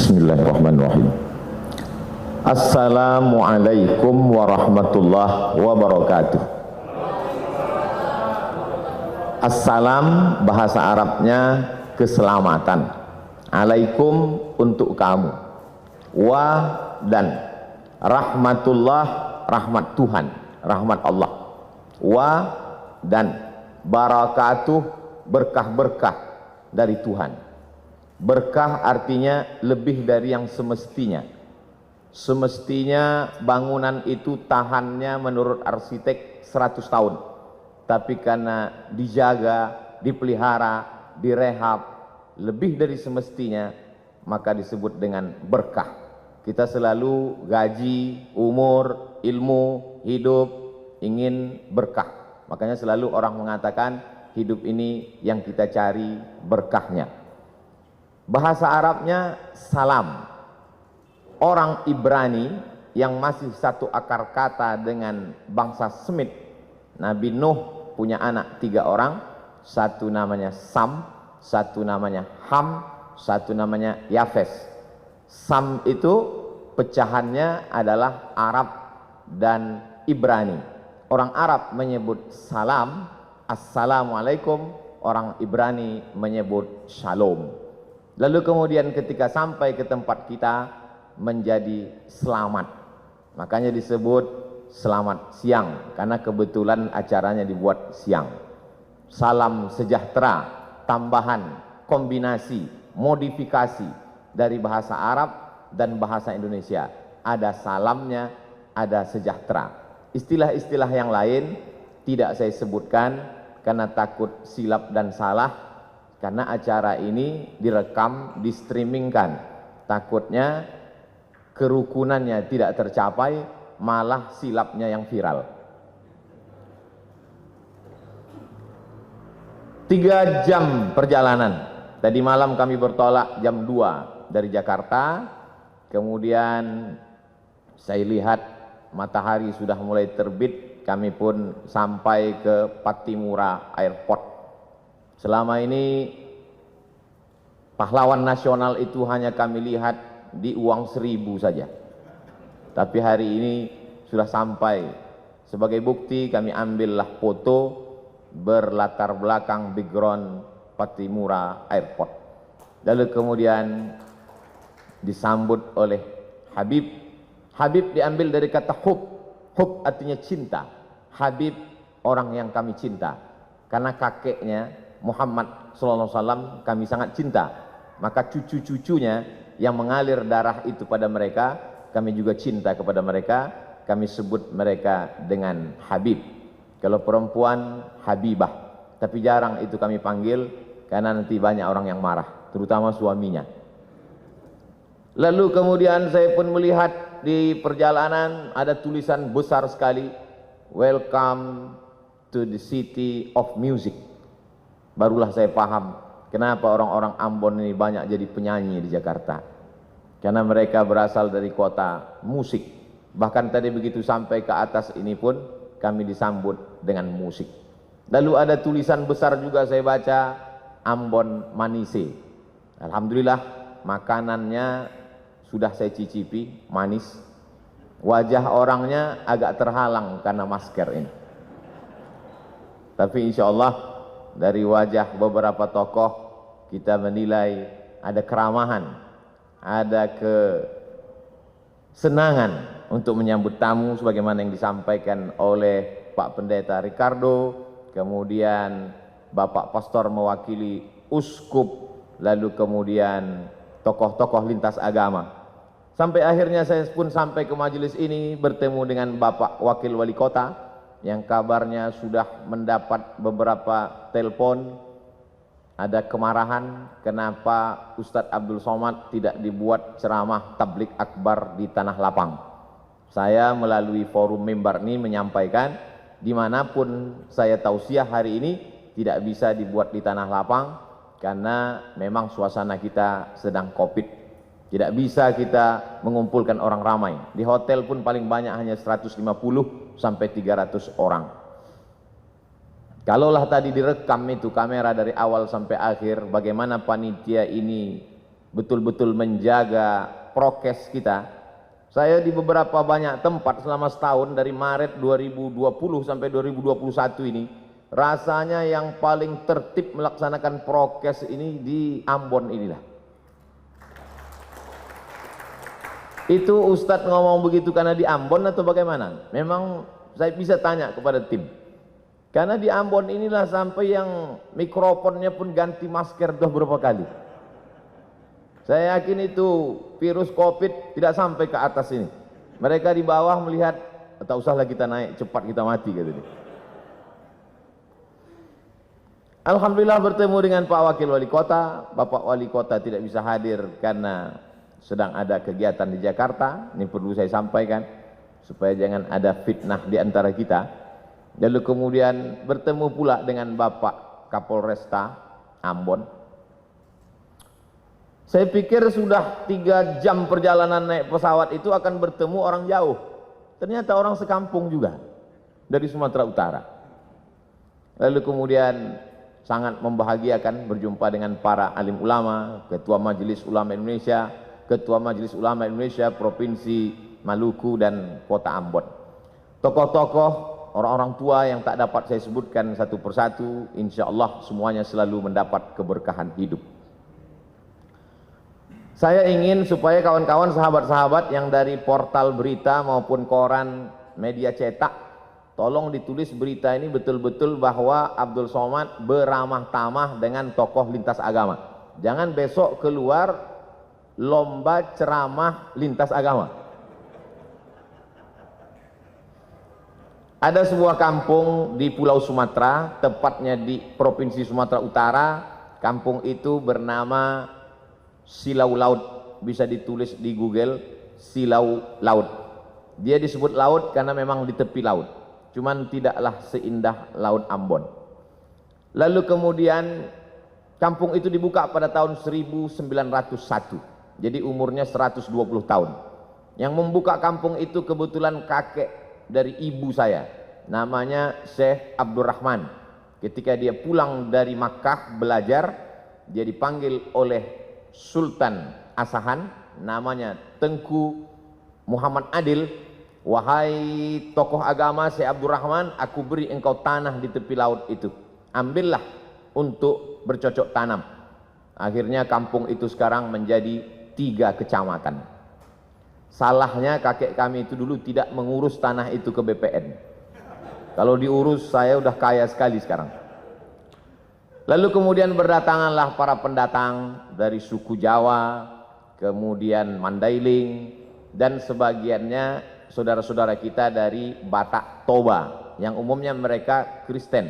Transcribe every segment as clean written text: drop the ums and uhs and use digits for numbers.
Bismillahirrahmanirrahim. Assalamualaikum warahmatullahi wabarakatuh. Assalam bahasa Arabnya keselamatan. Alaikum untuk kamu. Wa dan rahmatullah, rahmat Tuhan, rahmat Allah. Wa dan barakatuh, berkah-berkah dari Tuhan. Berkah artinya lebih dari yang semestinya. Semestinya bangunan itu tahannya menurut arsitek 100 tahun. Tapi karena dijaga, dipelihara, direhab lebih dari semestinya, maka disebut dengan berkah. Kita selalu gaji, umur, ilmu, hidup ingin berkah. Makanya selalu orang mengatakan hidup ini yang kita cari berkahnya. Bahasa Arabnya salam. Orang Ibrani yang masih satu akar kata dengan bangsa Semit. Nabi Nuh punya anak 3 orang. Satu namanya Sam, satu namanya Ham, satu namanya Yafes. Sam itu pecahannya adalah Arab dan Ibrani. Orang Arab menyebut salam, assalamualaikum. Orang Ibrani menyebut shalom. Lalu kemudian ketika sampai ke tempat kita menjadi selamat. Makanya disebut selamat siang karena kebetulan acaranya dibuat siang. Salam sejahtera, tambahan, kombinasi, modifikasi dari bahasa Arab dan bahasa Indonesia. Ada salamnya, ada sejahtera. Istilah-istilah yang lain tidak saya sebutkan karena takut silap dan salah. Karena acara ini direkam, di-streamingkan. Takutnya kerukunannya tidak tercapai, malah silapnya yang viral. 3 jam perjalanan. Tadi malam kami bertolak jam 2 dari Jakarta. Kemudian saya lihat matahari sudah mulai terbit. Kami pun sampai ke Pattimura Airport. Selama ini pahlawan nasional itu hanya kami lihat di uang 1000 saja. Tapi hari ini sudah sampai. Sebagai bukti kami ambillah foto berlatar belakang background Pattimura Airport. Lalu kemudian disambut oleh Habib. Habib diambil dari kata hub. Hub artinya cinta. Habib orang yang kami cinta. Karena kakeknya Muhammad SAW kami sangat cinta, maka cucu-cucunya yang mengalir darah itu pada mereka, kami juga cinta kepada mereka. Kami sebut mereka dengan Habib. Kalau perempuan Habibah, tapi jarang itu kami panggil karena nanti banyak orang yang marah, terutama suaminya. Lalu kemudian saya pun melihat di perjalanan ada tulisan besar sekali, welcome to the city of music. Barulah saya paham kenapa orang-orang Ambon ini banyak jadi penyanyi di Jakarta. Karena mereka berasal dari kota musik. Bahkan tadi begitu sampai ke atas ini pun kami disambut dengan musik. Lalu ada tulisan besar juga saya baca, Ambon Manise. Alhamdulillah makanannya sudah saya cicipi, manis. Wajah orangnya agak terhalang karena masker ini. Tapi insya Allah dari wajah beberapa tokoh kita menilai ada keramahan, ada kesenangan untuk menyambut tamu sebagaimana yang disampaikan oleh Pak Pendeta Ricardo, kemudian Bapak Pastor mewakili uskup, lalu kemudian tokoh-tokoh lintas agama. Sampai akhirnya saya pun sampai ke majelis ini bertemu dengan Bapak Wakil Wali Kota yang kabarnya sudah mendapat beberapa telepon, ada kemarahan kenapa Ustadz Abdul Somad tidak dibuat ceramah tablik akbar di Tanah Lapang. Saya melalui forum mimbar ini menyampaikan dimanapun saya tausiah hari ini tidak bisa dibuat di Tanah Lapang karena memang suasana kita sedang COVID. Tidak bisa kita mengumpulkan orang ramai. Di hotel pun paling banyak hanya 150 sampai 300 orang. Kalaulah tadi direkam itu kamera dari awal sampai akhir, bagaimana panitia ini betul-betul menjaga prokes kita. Saya di beberapa banyak tempat selama setahun dari Maret 2020 sampai 2021 ini, rasanya yang paling tertib melaksanakan prokes ini di Ambon inilah. Itu Ustadz ngomong begitu karena di Ambon atau bagaimana? Memang saya bisa tanya kepada tim. Karena di Ambon inilah sampai yang mikrofonnya pun ganti masker dah berapa kali. Saya yakin itu virus COVID tidak sampai ke atas ini. Mereka di bawah melihat, tak usahlah kita naik, cepat kita mati kata dia. Alhamdulillah bertemu dengan Pak Wakil Wali Kota. Bapak Wali Kota tidak bisa hadir karena sedang ada kegiatan di Jakarta. Ini perlu saya sampaikan supaya jangan ada fitnah di antara kita. Lalu kemudian bertemu pula dengan Bapak Kapolresta Ambon. Saya pikir sudah 3 jam perjalanan naik pesawat itu akan bertemu orang jauh. Ternyata orang sekampung juga dari Sumatera Utara. Lalu kemudian sangat membahagiakan berjumpa dengan para alim ulama, Ketua Majelis Ulama Indonesia, Ketua Majelis Ulama Indonesia Provinsi Maluku dan Kota Ambon. Tokoh-tokoh, orang-orang tua yang tak dapat saya sebutkan satu persatu, insya Allah semuanya selalu mendapat keberkahan hidup. Saya ingin supaya kawan-kawan sahabat-sahabat yang dari portal berita maupun koran media cetak, tolong ditulis berita ini betul-betul bahwa Abdul Somad beramah tamah dengan tokoh lintas agama. Jangan besok keluar lomba ceramah lintas agama. Ada sebuah kampung di Pulau Sumatera, tepatnya di Provinsi Sumatera Utara. Kampung itu bernama Silau Laut, bisa ditulis di Google, Silau Laut. Dia disebut laut karena memang di tepi laut, cuman tidaklah seindah Laut Ambon. Lalu kemudian kampung itu dibuka pada tahun 1901, jadi umurnya 120 tahun. Yang membuka kampung itu kebetulan kakek dari ibu saya, namanya Syekh Abdurrahman. Ketika dia pulang dari Makkah belajar, dia dipanggil oleh Sultan Asahan, namanya Tengku Muhammad Adil. Wahai tokoh agama Syekh Abdurrahman, aku beri engkau tanah di tepi laut itu, ambillah untuk bercocok tanam. Akhirnya kampung itu sekarang menjadi 3 kecamatan. Salahnya kakek kami itu dulu tidak mengurus tanah itu ke BPN. Kalau diurus saya udah kaya sekali sekarang. Lalu kemudian berdatanganlah para pendatang dari suku Jawa, kemudian Mandailing, dan sebagiannya saudara-saudara kita dari Batak Toba, yang umumnya mereka Kristen.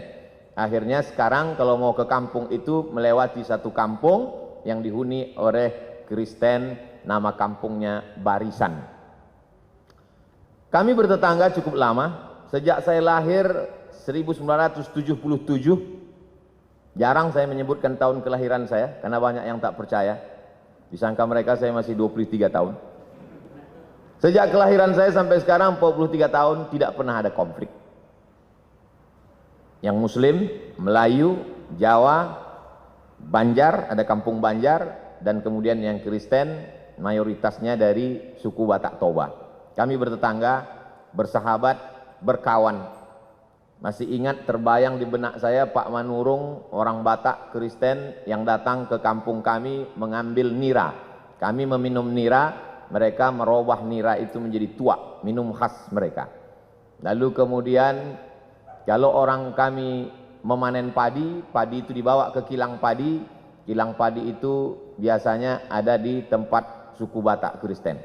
Akhirnya sekarang kalau mau ke kampung itu melewati satu kampung yang dihuni oleh Kristen, nama kampungnya Barisan. Kami bertetangga cukup lama, sejak saya lahir 1977. Jarang saya menyebutkan tahun kelahiran saya karena banyak yang tak percaya. Disangka mereka saya masih 23 tahun. Sejak kelahiran saya sampai sekarang 43 tahun tidak pernah ada konflik. Yang Muslim, Melayu, Jawa, Banjar, ada kampung Banjar, dan kemudian yang Kristen mayoritasnya dari suku Batak Toba. Kami bertetangga, bersahabat, berkawan. Masih ingat terbayang di benak saya Pak Manurung, orang Batak Kristen yang datang ke kampung kami mengambil nira. Kami meminum nira, mereka merubah nira itu menjadi tuak, minum khas mereka. Lalu kemudian kalau orang kami memanen padi, padi itu dibawa ke kilang padi. Kilang padi itu biasanya ada di tempat suku Batak Kristen.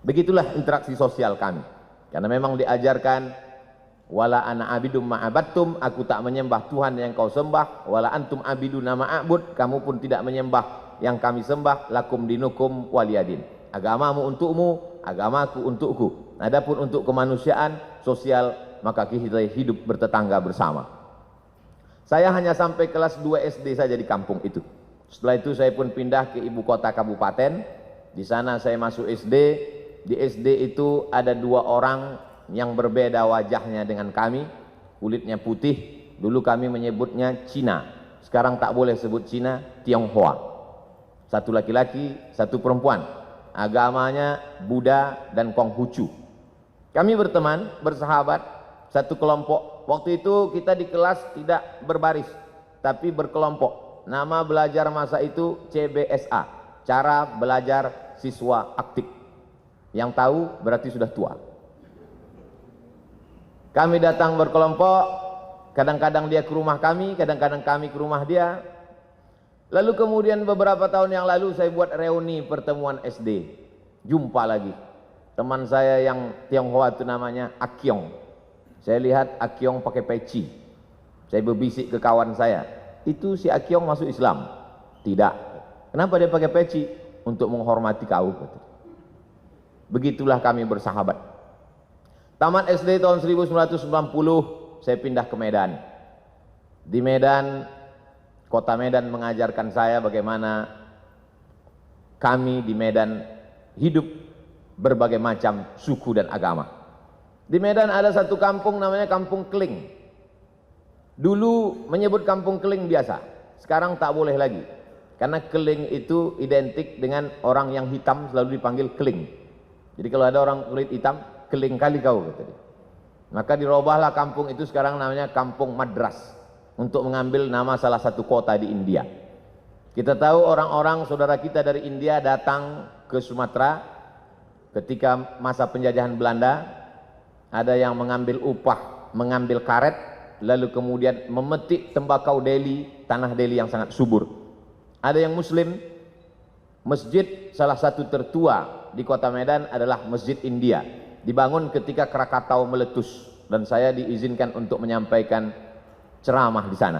Begitulah interaksi sosial kami. Karena memang diajarkan, wala ana abidum ma'abattum, aku tak menyembah Tuhan yang kau sembah, wala antum abiduna ma'abud, kamu pun tidak menyembah yang kami sembah, lakum dinukum waliyadin. Agamamu untukmu, agamaku untukku. Adapun untuk kemanusiaan, sosial, maka kita hidup bertetangga bersama. Saya hanya sampai kelas 2 SD saja di kampung itu. Setelah itu saya pun pindah ke ibu kota kabupaten. Di sana saya masuk SD. Di SD itu ada 2 orang yang berbeda wajahnya dengan kami, kulitnya putih. Dulu kami menyebutnya Cina, sekarang tak boleh sebut Cina, Tionghoa. Satu laki-laki, satu perempuan. Agamanya Buddha dan Konghucu. Kami berteman, bersahabat, satu kelompok. Waktu itu kita di kelas tidak berbaris, tapi berkelompok. Nama belajar masa itu CBSA, cara belajar siswa aktif. Yang tahu berarti sudah tua. Kami datang berkelompok, kadang-kadang dia ke rumah kami, kadang-kadang kami ke rumah dia. Lalu kemudian beberapa tahun yang lalu saya buat reuni pertemuan SD. Jumpa lagi. Teman saya yang Tionghoa itu namanya Akyong. Saya lihat Akyong pakai peci. Saya berbisik ke kawan saya, itu si Akyong masuk Islam? Tidak. Kenapa dia pakai peci? Untuk menghormati kau. Begitulah kami bersahabat. Tamat SD tahun 1990, saya pindah ke Medan. Di Medan, kota Medan mengajarkan saya bagaimana kami di Medan hidup berbagai macam suku dan agama. Di Medan ada satu kampung namanya Kampung Keling. Dulu menyebut Kampung Keling biasa, sekarang tak boleh lagi. Karena Keling itu identik dengan orang yang hitam selalu dipanggil Keling. Jadi kalau ada orang kulit hitam, keling kali kau, kata dia. Maka dirubahlah kampung itu sekarang namanya Kampung Madras, untuk mengambil nama salah satu kota di India. Kita tahu orang-orang saudara kita dari India datang ke Sumatera ketika masa penjajahan Belanda. Ada yang mengambil upah, mengambil karet, lalu kemudian memetik tembakau Delhi, tanah Delhi yang sangat subur. Ada yang Muslim. Masjid salah satu tertua di kota Medan adalah Masjid India. Dibangun ketika Krakatau meletus dan saya diizinkan untuk menyampaikan ceramah di sana.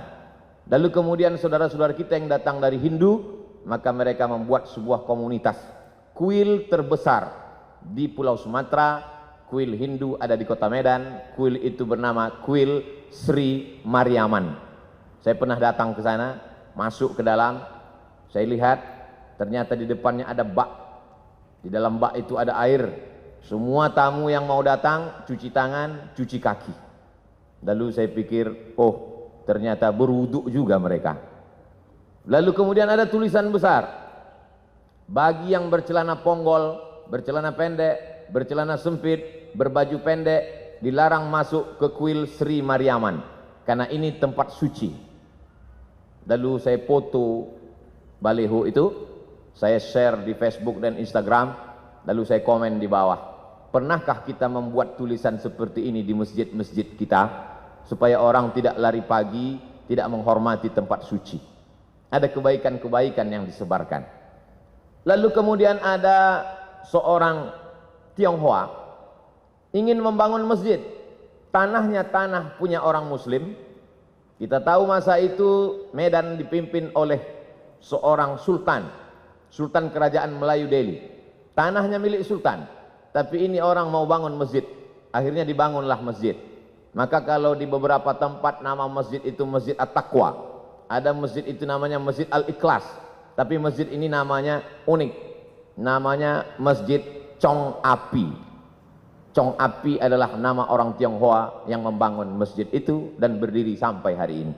Lalu kemudian saudara-saudara kita yang datang dari Hindu, maka mereka membuat sebuah komunitas. Kuil terbesar di Pulau Sumatera, kuil Hindu ada di kota Medan. Kuil itu bernama Kuil Sri Mariaman. Saya pernah datang ke sana, masuk ke dalam, saya lihat ternyata di depannya ada bak. Di dalam bak itu ada air. Semua tamu yang mau datang cuci tangan, cuci kaki. Lalu saya pikir, oh ternyata berwuduk juga mereka. Lalu kemudian ada tulisan besar, bagi yang bercelana ponggol, bercelana pendek, bercelana sempit, berbaju pendek, dilarang masuk ke kuil Sri Mariaman, karena ini tempat suci. Lalu saya foto baliho itu, saya share di Facebook dan Instagram, lalu saya komen di bawah. Pernahkah kita membuat tulisan seperti ini di masjid-masjid kita, supaya orang tidak lari pagi, tidak menghormati tempat suci? Ada kebaikan-kebaikan yang disebarkan. Lalu kemudian ada seorang Tionghoa ingin membangun masjid. Tanahnya tanah punya orang Muslim. Kita tahu masa itu Medan dipimpin oleh seorang sultan, sultan kerajaan Melayu Delhi. Tanahnya milik sultan, tapi ini orang mau bangun masjid. Akhirnya dibangunlah masjid. Maka kalau di beberapa tempat nama masjid itu Masjid At-Taqwa, ada masjid itu namanya Masjid Al-Ikhlas, tapi masjid ini namanya unik, namanya Masjid Chong Api. Chong Api adalah nama orang Tionghoa yang membangun masjid itu dan berdiri sampai hari ini.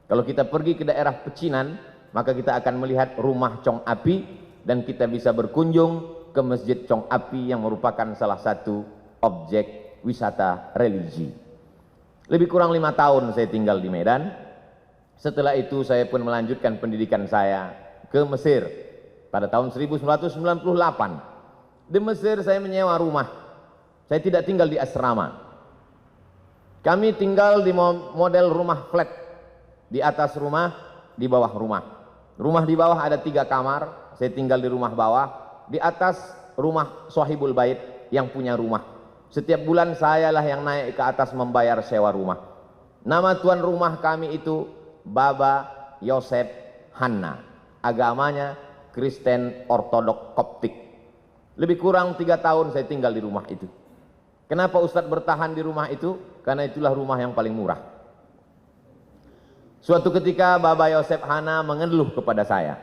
Kalau kita pergi ke daerah Pecinan, maka kita akan melihat rumah Chong Api dan kita bisa berkunjung ke Masjid Chong Api yang merupakan salah satu objek wisata religi. Lebih kurang 5 tahun saya tinggal di Medan. Setelah itu saya pun melanjutkan pendidikan saya ke Mesir pada tahun 1998. Di Mesir saya menyewa rumah. Saya tidak tinggal di asrama. Kami tinggal di model rumah flat. Di atas rumah, di bawah rumah. Rumah di bawah ada 3 kamar. Saya tinggal di rumah bawah. Di atas rumah Sohibul Bait yang punya rumah. Setiap bulan sayalah yang naik ke atas membayar sewa rumah. Nama tuan rumah kami itu Baba Yosef Hanna. Agamanya Kristen Ortodok Koptik. Lebih kurang 3 tahun saya tinggal di rumah itu. Kenapa Ustadz bertahan di rumah itu? Karena itulah rumah yang paling murah. Suatu ketika Baba Yosef Hanna mengeluh kepada saya.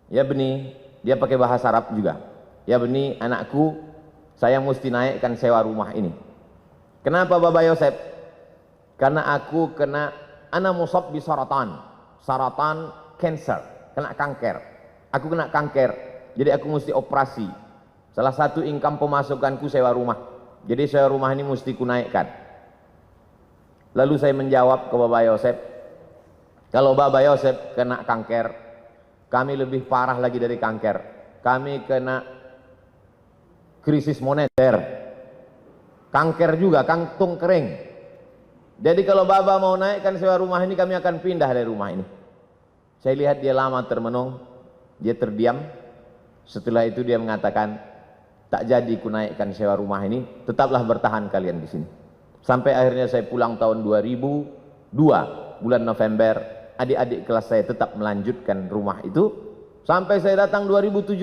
Ya Beni, dia pakai bahasa Arab juga. Ya Beni, anakku, saya mesti naikkan sewa rumah ini. Kenapa Baba Yosef? Karena aku kena, ana musab bi saratan, saratan cancer, kena kanker. Aku kena kanker, jadi aku mesti operasi. Salah satu income pemasukanku sewa rumah. Jadi sewa rumah ini mesti kunaikkan. Lalu saya menjawab ke Bapak Yosep, kalau Bapak Yosep kena kanker, kami lebih parah lagi dari kanker. Kami kena krisis moneter. Kanker juga, kantung kering. Jadi kalau Bapak mau naikkan sewa rumah ini, kami akan pindah dari rumah ini. Saya lihat dia lama termenung, dia terdiam. Setelah itu dia mengatakan, tak jadi ku naikkan sewa rumah ini, tetaplah bertahan kalian di sini. Sampai akhirnya saya pulang tahun 2002, bulan November, adik-adik kelas saya tetap melanjutkan rumah itu. Sampai saya datang 2017,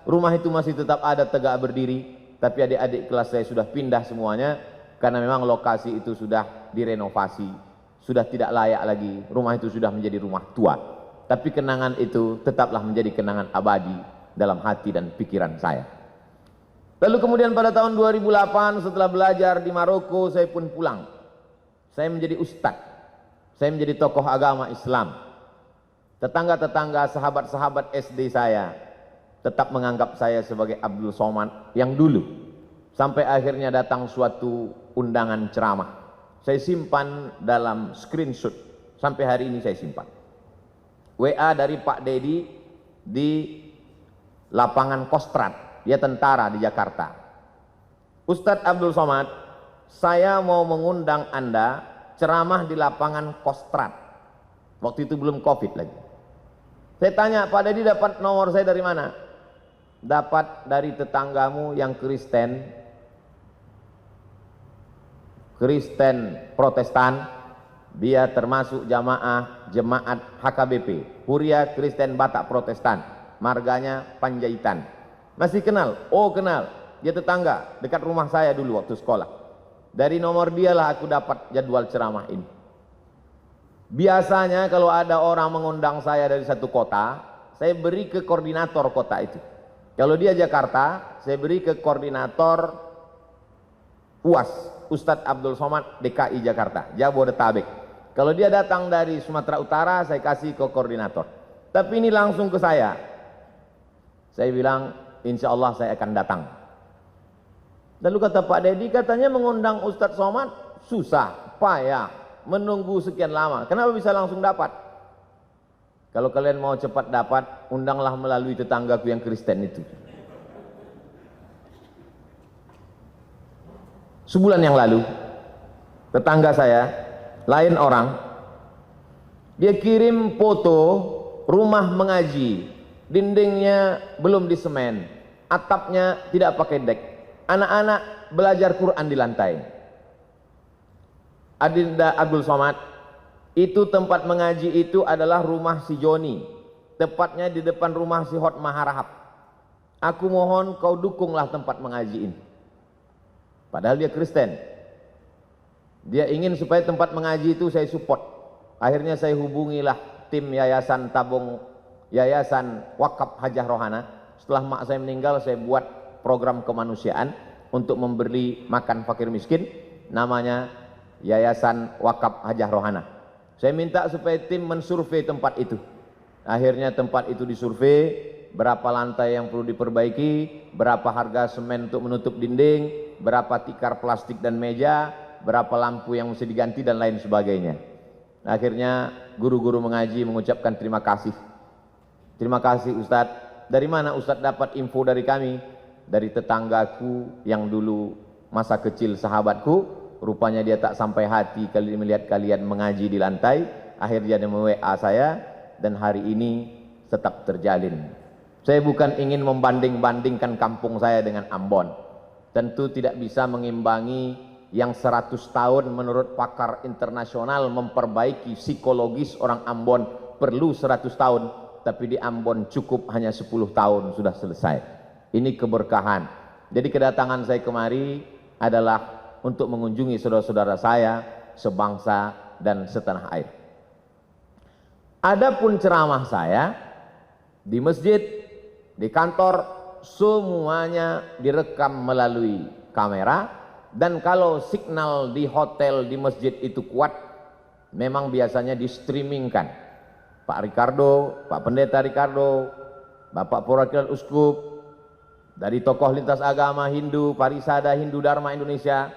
rumah itu masih tetap ada tegak berdiri, tapi adik-adik kelas saya sudah pindah semuanya, karena memang lokasi itu sudah direnovasi, sudah tidak layak lagi, rumah itu sudah menjadi rumah tua. Tapi kenangan itu tetaplah menjadi kenangan abadi dalam hati dan pikiran saya. Lalu kemudian pada tahun 2008 setelah belajar di Maroko, saya pun pulang. Saya menjadi ustadz, saya menjadi tokoh agama Islam. Tetangga-tetangga, sahabat-sahabat SD saya tetap menganggap saya sebagai Abdul Somad yang dulu. Sampai akhirnya datang suatu undangan ceramah. Saya simpan dalam screenshot, sampai hari ini saya simpan. WA dari Pak Dedi di lapangan Kostrad. Dia tentara di Jakarta. Ustadz Abdul Somad, saya mau mengundang Anda ceramah di lapangan Kostrad. Waktu itu belum Covid lagi. Saya tanya, Pak Dedi dapat nomor saya dari mana? Dapat dari tetanggamu yang Kristen Protestan. Dia termasuk jemaat HKBP, Huria Kristen Batak Protestan. Marganya Panjaitan. Masih kenal? Oh kenal, dia tetangga dekat rumah saya dulu waktu sekolah. Dari nomor dialah aku dapat jadwal ceramah ini. Biasanya kalau ada orang mengundang saya dari satu kota, saya beri ke koordinator kota itu. Kalau dia Jakarta, saya beri ke koordinator UAS, Ustadz Abdul Somad DKI Jakarta, Jabodetabek. Kalau dia datang dari Sumatera Utara, saya kasih ke koordinator. Tapi ini langsung ke saya. Saya bilang, insya Allah saya akan datang. Lalu kata Pak Dedi, katanya mengundang Ustadz Somad susah, payah, menunggu sekian lama. Kenapa bisa langsung dapat? Kalau kalian mau cepat dapat, undanglah melalui tetanggaku yang Kristen itu. Sebulan yang lalu, tetangga saya, lain orang, dia kirim foto rumah mengaji. Dindingnya belum disemen, atapnya tidak pakai dek. Anak-anak belajar Quran di lantai. Adinda Abdul Somad, itu tempat mengaji itu adalah rumah si Joni, tepatnya di depan rumah si Hot Maharahap. Aku mohon kau dukunglah tempat mengaji ini. Padahal dia Kristen. Dia ingin supaya tempat mengaji itu saya support. Akhirnya saya hubungilah tim Yayasan Wakaf Hajah Rohana. Setelah mak saya meninggal, saya buat program kemanusiaan untuk memberi makan fakir miskin, namanya Yayasan Wakaf Hajah Rohana. Saya minta supaya tim mensurvei tempat itu. Akhirnya tempat itu disurvei, berapa lantai yang perlu diperbaiki, berapa harga semen untuk menutup dinding, berapa tikar plastik dan meja, berapa lampu yang mesti diganti dan lain sebagainya. Akhirnya guru-guru mengaji mengucapkan terima kasih. Terima kasih Ustadz. Dari mana Ustadz dapat info dari kami? Dari tetanggaku yang dulu masa kecil sahabatku. Rupanya dia tak sampai hati kali melihat kalian mengaji di lantai. Akhirnya dia WA saya dan hari ini tetap terjalin. Saya bukan ingin membanding-bandingkan kampung saya dengan Ambon. Tentu tidak bisa mengimbangi yang 100 tahun menurut pakar internasional memperbaiki psikologis orang Ambon perlu 100 tahun. Tapi di Ambon cukup hanya 10 tahun sudah selesai. Ini keberkahan. Jadi kedatangan saya kemari adalah untuk mengunjungi saudara-saudara saya sebangsa dan setanah air. Adapun ceramah saya di masjid, di kantor, semuanya direkam melalui kamera. Dan kalau signal di hotel, di masjid itu kuat, memang biasanya di streamingkan. Pak Ricardo, Pak Pendeta Ricardo, Bapak Perwakilan Uskup, dari tokoh lintas agama Hindu, Parisada Hindu Dharma Indonesia,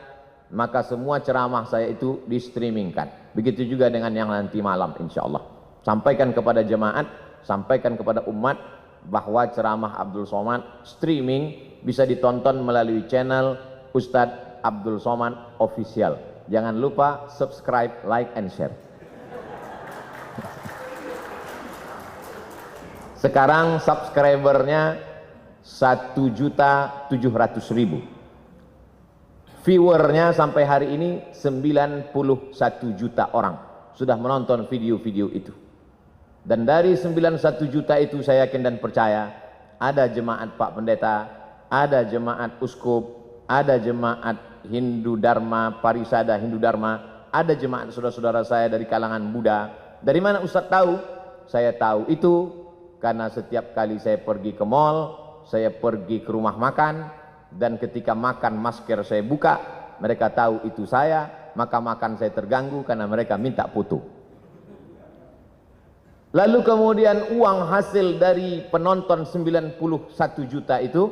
maka semua ceramah saya itu di-streamingkan. Begitu juga dengan yang nanti malam insya Allah. Sampaikan kepada jemaat, sampaikan kepada umat bahwa ceramah Abdul Somad streaming bisa ditonton melalui channel Ustadz Abdul Somad Official. Jangan lupa subscribe, like, and share. Sekarang subscribernya 1.700.000. Viewernya sampai hari ini 91 juta orang sudah menonton video-video itu. Dan dari 91 juta itu saya yakin dan percaya ada jemaat Pak Pendeta, ada jemaat Uskup, ada jemaat Hindu Dharma, Parisada Hindu Dharma, ada jemaat saudara-saudara saya dari kalangan Buddha. Dari mana Ustadz tahu? Saya tahu itu karena setiap kali saya pergi ke mall, saya pergi ke rumah makan, dan ketika makan masker saya buka, mereka tahu itu saya, maka makan saya terganggu karena mereka minta foto. Lalu kemudian uang hasil dari penonton 91 juta itu,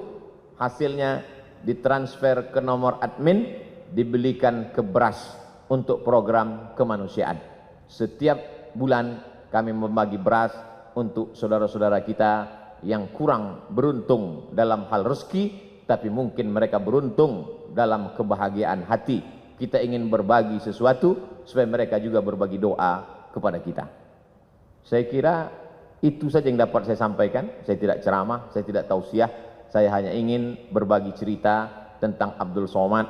hasilnya ditransfer ke nomor admin, dibelikan ke beras untuk program kemanusiaan. Setiap bulan kami membagi beras untuk saudara-saudara kita yang kurang beruntung dalam hal rezeki, tapi mungkin mereka beruntung dalam kebahagiaan hati. Kita ingin berbagi sesuatu supaya mereka juga berbagi doa kepada kita. Saya kira itu saja yang dapat saya sampaikan. Saya tidak ceramah, saya tidak tausiah, saya hanya ingin berbagi cerita tentang Abdul Somad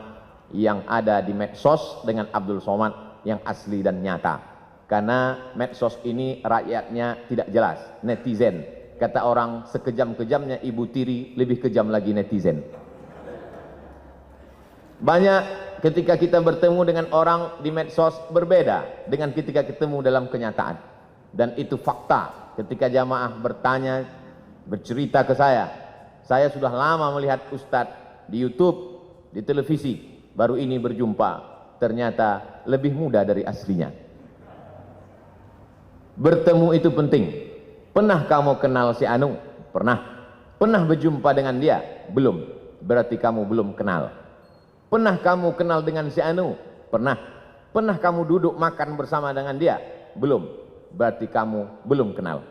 yang ada di medsos dengan Abdul Somad yang asli dan nyata. Karena medsos ini rakyatnya tidak jelas, netizen. Kata orang, sekejam-kejamnya ibu tiri, lebih kejam lagi netizen. Banyak ketika kita bertemu dengan orang di medsos berbeda dengan ketika ketemu dalam kenyataan. Dan itu fakta. Ketika jamaah bertanya, bercerita ke saya sudah lama melihat Ustadz di YouTube, di televisi, baru ini berjumpa, ternyata lebih muda dari aslinya. Bertemu itu penting. Pernah kamu kenal si Anu? Pernah. Pernah berjumpa dengan dia? Belum. Berarti kamu belum kenal. Pernah kamu kenal dengan si Anu? Pernah. Pernah kamu duduk makan bersama dengan dia? Belum. Berarti kamu belum kenal.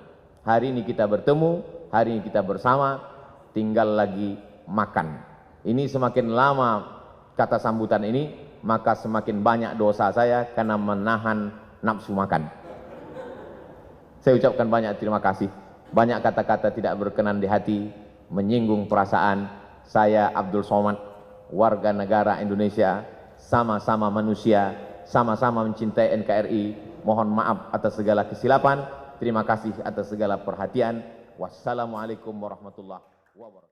Hari ini kita bertemu, hari ini kita bersama, tinggal lagi makan. Ini semakin lama kata sambutan ini, maka semakin banyak dosa saya karena menahan nafsu makan. Saya ucapkan banyak terima kasih. Banyak kata-kata tidak berkenan di hati, menyinggung perasaan. Saya Abdul Somad, warga negara Indonesia, sama-sama manusia, sama-sama mencintai NKRI. Mohon maaf atas segala kesilapan. Terima kasih atas segala perhatian. Wassalamualaikum warahmatullahi wabarakatuh.